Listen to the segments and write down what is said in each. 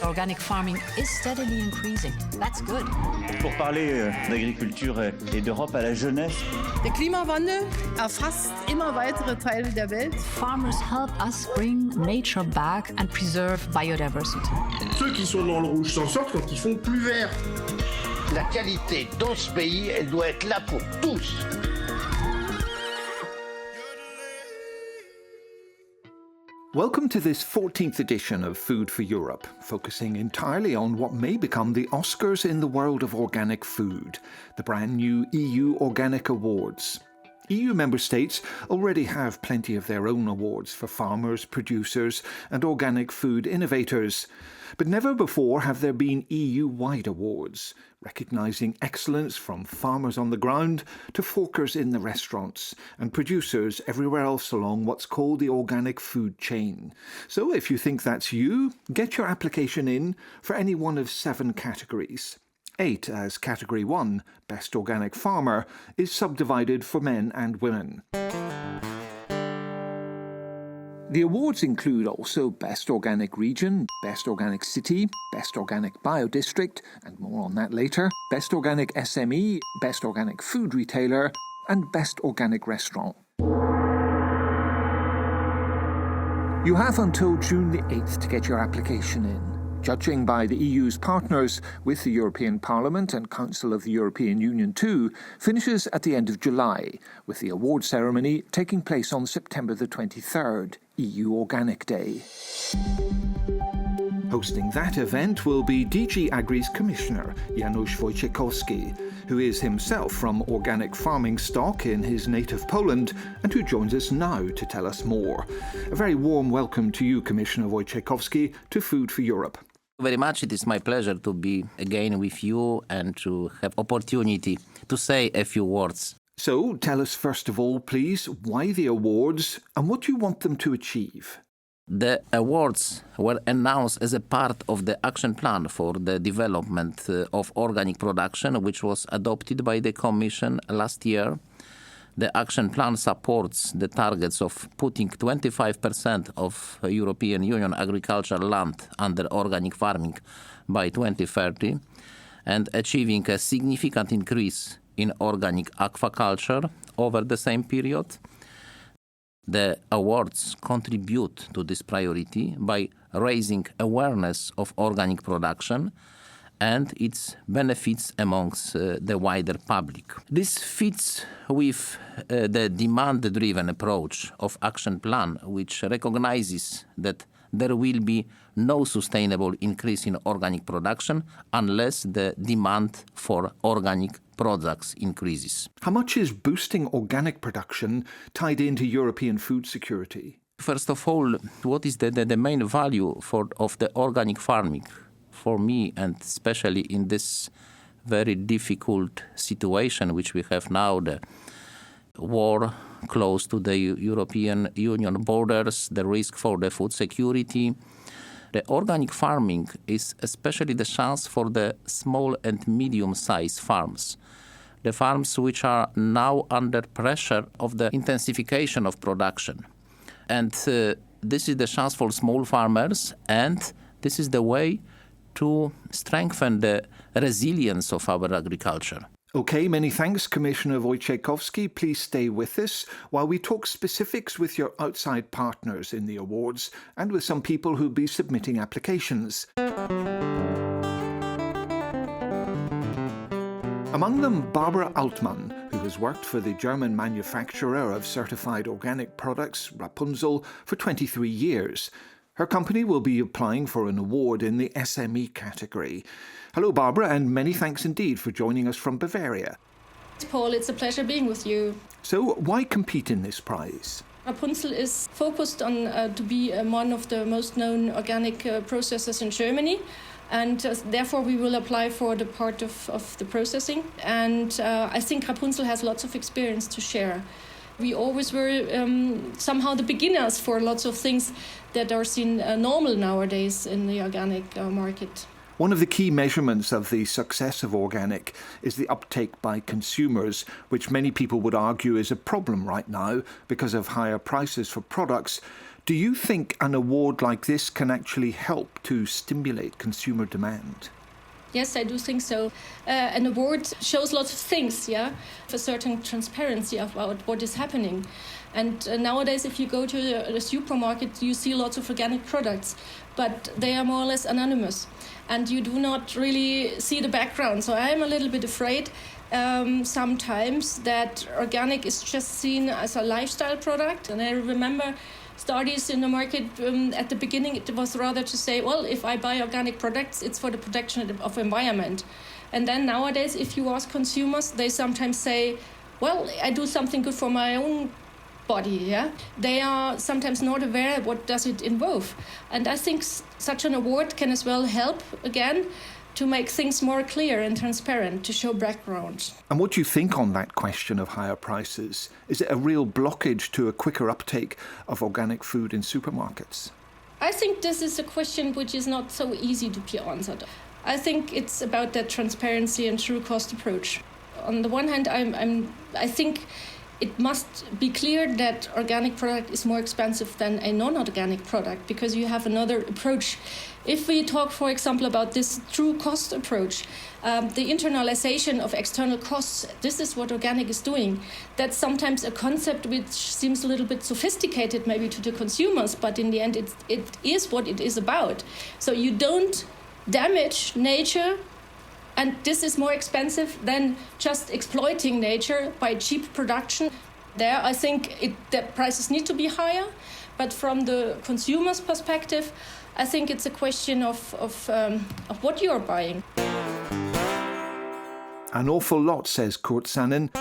Organic farming is steadily increasing. That's good. Pour parler d'agriculture et d'Europe à la jeunesse. Der Klimawandel erfasst immer weitere Teile der Welt. Farmers help us bring nature back and preserve biodiversity. Ceux qui sont dans le rouge s'en sortent quand ils font plus vert. La qualité dans ce pays, elle doit être là pour tous. Welcome to this 14th edition of Food for Europe, focusing entirely on what may become the Oscars in the world of organic food, the brand new EU Organic Awards. EU member states already have plenty of their own awards for farmers, producers and organic food innovators. But never before have there been EU-wide awards, recognising excellence from farmers on the ground to forkers in the restaurants and producers everywhere else along what's called the organic food chain. So if you think that's you, get your application in for any one of 7 categories. 8 as Category 1, Best Organic Farmer, is subdivided for men and women. The awards include also Best Organic Region, Best Organic City, Best Organic Biodistrict, and more on that later, Best Organic SME, Best Organic Food Retailer, and Best Organic Restaurant. You have until June the 8th to get your application in. Judging by the EU's partners with the European Parliament and Council of the European Union too, finishes at the end of July, with the award ceremony taking place on September the 23rd, EU Organic Day. Hosting that event will be DG Agri's Commissioner, Janusz Wojciechowski, who is himself from organic farming stock in his native Poland and who joins us now to tell us more. A very warm welcome to you, Commissioner Wojciechowski, to Food for Europe. Very much. It is my pleasure to be again with you and to have opportunity to say a few words. So, tell us first of all, please, why the awards and what you want them to achieve. The awards were announced as a part of the action plan for the development of organic production, which was adopted by the Commission last year. The action plan supports the targets of putting 25% of European Union agricultural land under organic farming by 2030 and achieving a significant increase in organic aquaculture over the same period. The awards contribute to this priority by raising awareness of organic production and its benefits amongst the wider public. This fits with the demand-driven approach of Action Plan, which recognizes that there will be no sustainable increase in organic production unless the demand for organic products increases. How much is boosting organic production tied into European food security? First of all, what is the main value of the organic farming? For me, and especially in this very difficult situation which we have now, the war close to the European Union borders, the risk for the food security, the organic farming is especially the chance for the small and medium-sized farms. The farms which are now under pressure of the intensification of production. And this is the chance for small farmers, and this is the way to strengthen the resilience of our agriculture. OK, many thanks, Commissioner Wojciechowski. Please stay with us while we talk specifics with your outside partners in the awards and with some people who'll be submitting applications. Among them, Barbara Altmann, who has worked for the German manufacturer of certified organic products, Rapunzel, for 23 years. Her company will be applying for an award in the SME category. Hello, Barbara, and many thanks indeed for joining us from Bavaria. Paul, it's a pleasure being with you. So, why compete in this prize? Rapunzel is focused on to be one of the most known organic processors in Germany. And therefore, we will apply for the part of the processing. And I think Rapunzel has lots of experience to share. We always were somehow the beginners for lots of things that are seen normal nowadays in the organic market. One of the key measurements of the success of organic is the uptake by consumers, which many people would argue is a problem right now because of higher prices for products. Do you think an award like this can actually help to stimulate consumer demand? Yes, I do think so. An award shows lots of things, yeah, for certain transparency about what is happening. And nowadays, if you go to the supermarket, you see lots of organic products, but they are more or less anonymous. And you do not really see the background. So I am a little bit afraid sometimes that organic is just seen as a lifestyle product. And I remember studies in the market at the beginning, it was rather to say, well, if I buy organic products, it's for the protection of environment. And then nowadays, if you ask consumers, they sometimes say, well, I do something good for my own body, yeah? They are sometimes not aware what does it involve. And I think such an award can as well help, again, to make things more clear and transparent, to show background. And what do you think on that question of higher prices? Is it a real blockage to a quicker uptake of organic food in supermarkets? I think this is a question which is not so easy to be answered. I think it's about that transparency and true cost approach. On the one hand, I think it must be clear that organic product is more expensive than a non-organic product because you have another approach. If we talk, for example, about this true cost approach, the internalization of external costs, this is what organic is doing. That's sometimes a concept which seems a little bit sophisticated maybe to the consumers, but in the end it is what it is about. So you don't damage nature, and this is more expensive than just exploiting nature by cheap production. There, I think the prices need to be higher, but from the consumer's perspective, I think it's a question of what you're buying. An awful lot, says Kurt Sannen,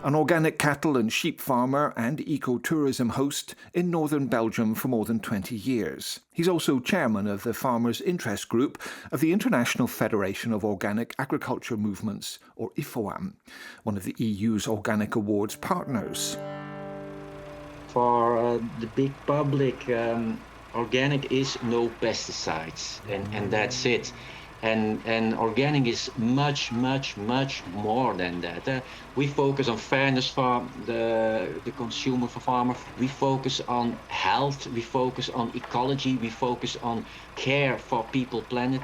an organic cattle and sheep farmer and ecotourism host in northern Belgium for more than 20 years. He's also chairman of the Farmers' Interest Group of the International Federation of Organic Agriculture Movements, or IFOAM, one of the EU's Organic Awards partners. For the big public, organic is no pesticides, and that's it. And organic is much more than that. We focus on fairness for the consumer, for farmer. We focus on health, we focus on ecology, we focus on care for people, planet.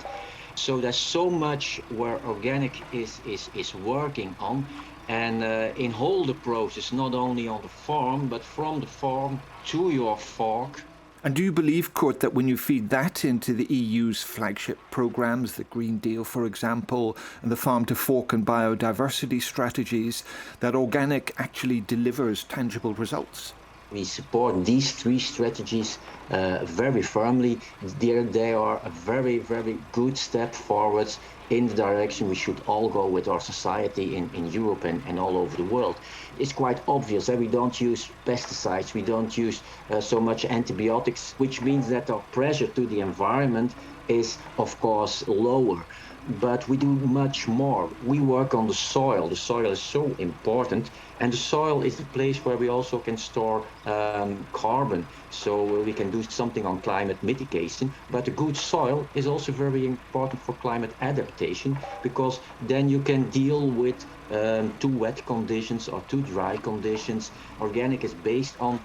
So there's so much where organic is working on. And in whole the process, not only on the farm, but from the farm to your fork. And do you believe, Kurt, that when you feed that into the EU's flagship programmes, the Green Deal, for example, and the Farm to Fork and biodiversity strategies, that organic actually delivers tangible results? We support these three strategies very firmly. They are a very good step forward in the direction we should all go with our society in Europe and all over the world. It's quite obvious that we don't use pesticides, we don't use so much antibiotics, which means that our pressure to the environment is, of course, lower. But we do much more. We work on the soil. The soil is so important, and the soil is the place where we also can store carbon, so we can do something on climate mitigation. But a good soil is also very important for climate adaptation, because then you can deal with too wet conditions or too dry conditions. Organic is based on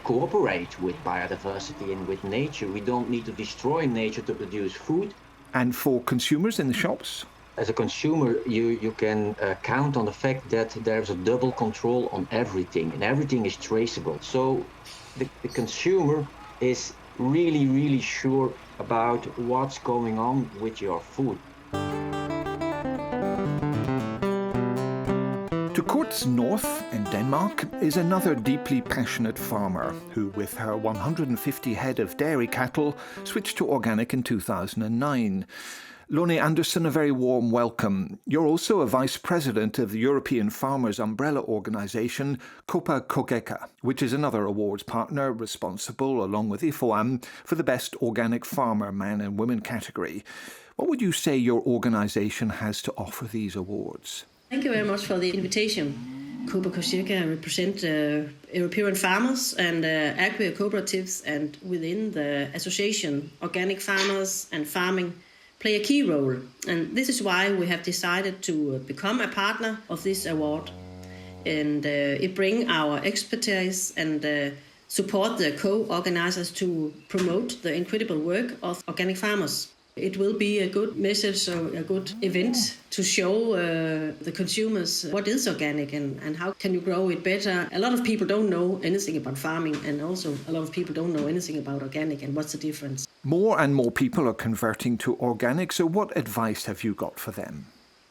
cooperate with biodiversity and with nature. We don't need to destroy nature to produce food. And for consumers in the shops? As a consumer, you can count on the fact that there's a double control on everything, and everything is traceable. So the consumer is really sure about what's going on with your food. To Kurt's north in Denmark is another deeply passionate farmer who, with her 150 head of dairy cattle, switched to organic in 2009. Lone Andersen, a very warm welcome. You're also a vice president of the European Farmers' umbrella organisation, COPA-COGECA, which is another awards partner responsible, along with IFOAM, for the Best Organic Farmer Man and Women category. What would you say your organisation has to offer these awards? Thank you very much for the invitation. COPA-COGECA represent European farmers and agri-cooperatives, and within the association, organic farmers and farming play a key role. And this is why we have decided to become a partner of this award. And it brings our expertise and support the co-organizers to promote the incredible work of organic farmers. It will be a good message or a good event to show the consumers what is organic and how can you grow it better. A lot of people don't know anything about farming, and also a lot of people don't know anything about organic and what's the difference. More and more people are converting to organic, so what advice have you got for them?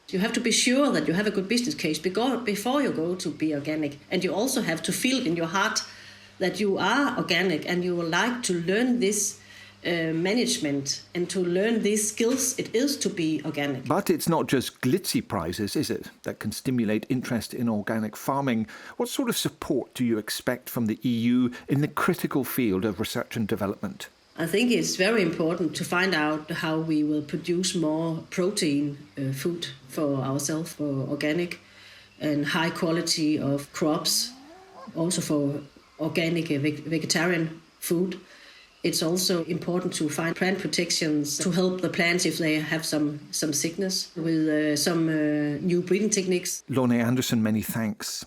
You have to be sure that you have a good business case before you go to be organic, and you also have to feel in your heart that you are organic and you would like to learn this management and to learn these skills it is to be organic. But it's not just glitzy prizes, is it, that can stimulate interest in organic farming? What sort of support do you expect from the EU in the critical field of research and development? I think it's very important to find out how we will produce more protein food for ourselves, for organic and high quality of crops, also for organic vegetarian food. It's also important to find plant protections to help the plants if they have some sickness with some new breeding techniques. Lone Andersen, many thanks.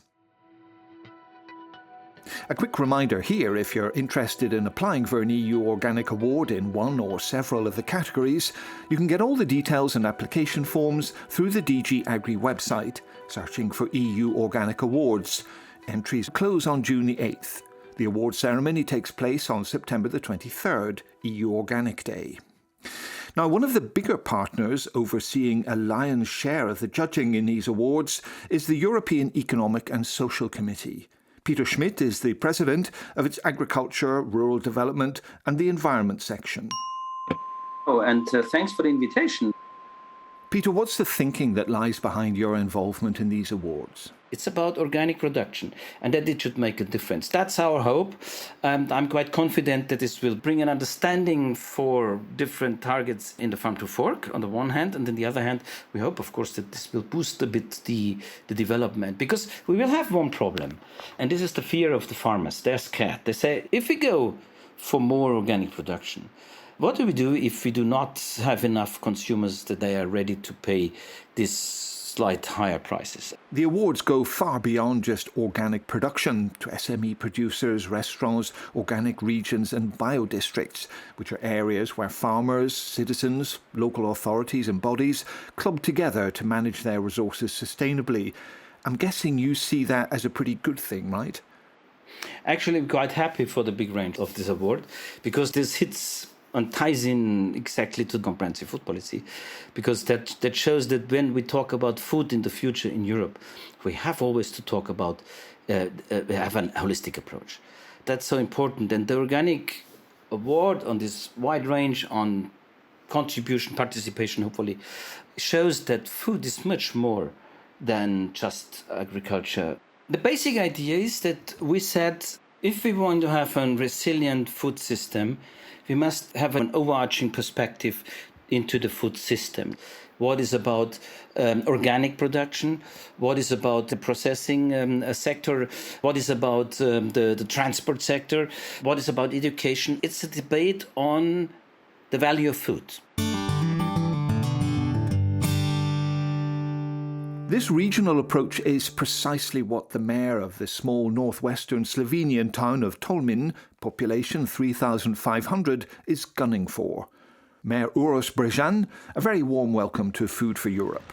A quick reminder here, if you're interested in applying for an EU Organic Award in one or several of the categories, you can get all the details and application forms through the DG Agri website, searching for EU Organic Awards. Entries close on June the 8th. The award ceremony takes place on September the 23rd, EU Organic Day. Now, one of the bigger partners overseeing a lion's share of the judging in these awards is the European Economic and Social Committee. Peter Schmidt is the president of its Agriculture, Rural Development and the Environment section. Oh, and thanks for the invitation. Peter, what's the thinking that lies behind your involvement in these awards? It's about organic production and that it should make a difference. That's our hope. And I'm quite confident that this will bring an understanding for different targets in the farm to fork on the one hand. And on the other hand, we hope, of course, that this will boost a bit the development, because we will have one problem. And this is the fear of the farmers. They're scared. They say, if we go for more organic production, what do we do if we do not have enough consumers that they are ready to pay this slight higher prices? The awards go far beyond just organic production to SME producers, restaurants, organic regions and biodistricts, which are areas where farmers, citizens, local authorities and bodies club together to manage their resources sustainably. I'm guessing you see that as a pretty good thing, right? Actually, I'm quite happy for the big range of this award, because this hits and ties in exactly to the comprehensive food policy, because that shows that when we talk about food in the future in Europe, we have always to talk about have an holistic approach. That's so important. And the organic award on this wide range on contribution, participation, hopefully, shows that food is much more than just agriculture. The basic idea is that we said, if we want to have a resilient food system, we must have an overarching perspective into the food system. What is about organic production? What is about the processing sector? What is about the transport sector? What is about education? It's a debate on the value of food. This regional approach is precisely what the mayor of the small northwestern Slovenian town of Tolmin, population 3,500, is gunning for. Mayor Uroš Brežan, a very warm welcome to Food for Europe.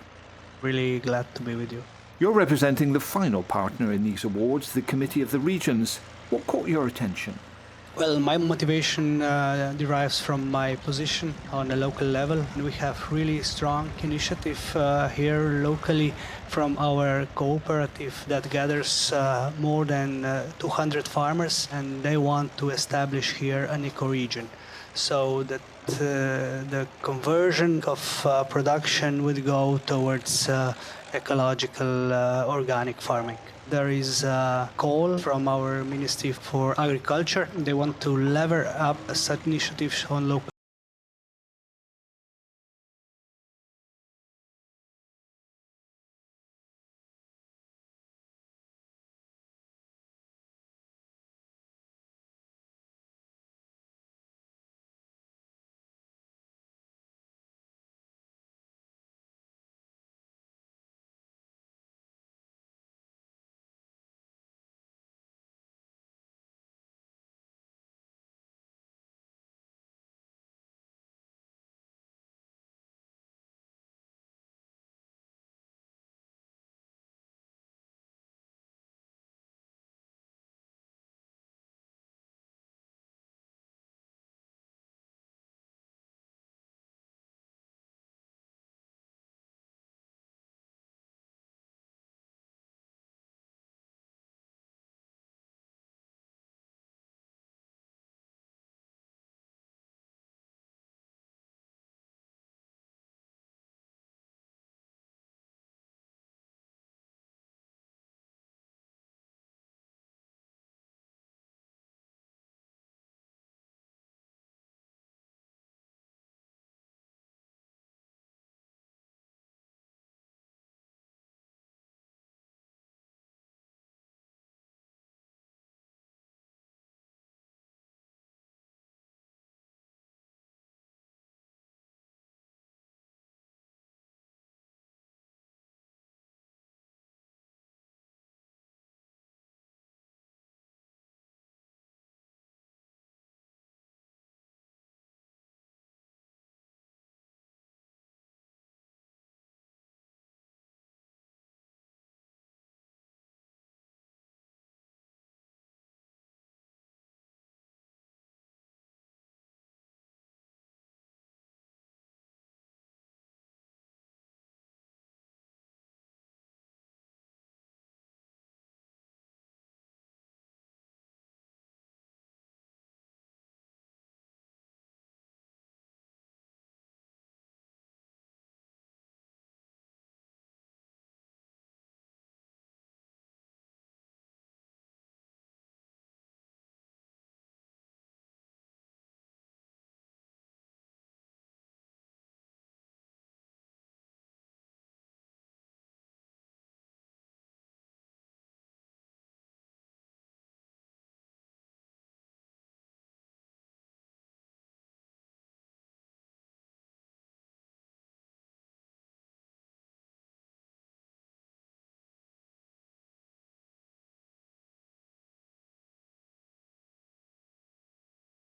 Really glad to be with you. You're representing the final partner in these awards, the Committee of the Regions. What caught your attention? Well, my motivation derives from my position on the local level. We have really strong initiative here locally from our cooperative that gathers more than 200 farmers, and they want to establish here an ecoregion. So that the conversion of production would go towards ecological organic farming. There is a call from our Ministry for Agriculture. They want to lever up such initiatives on local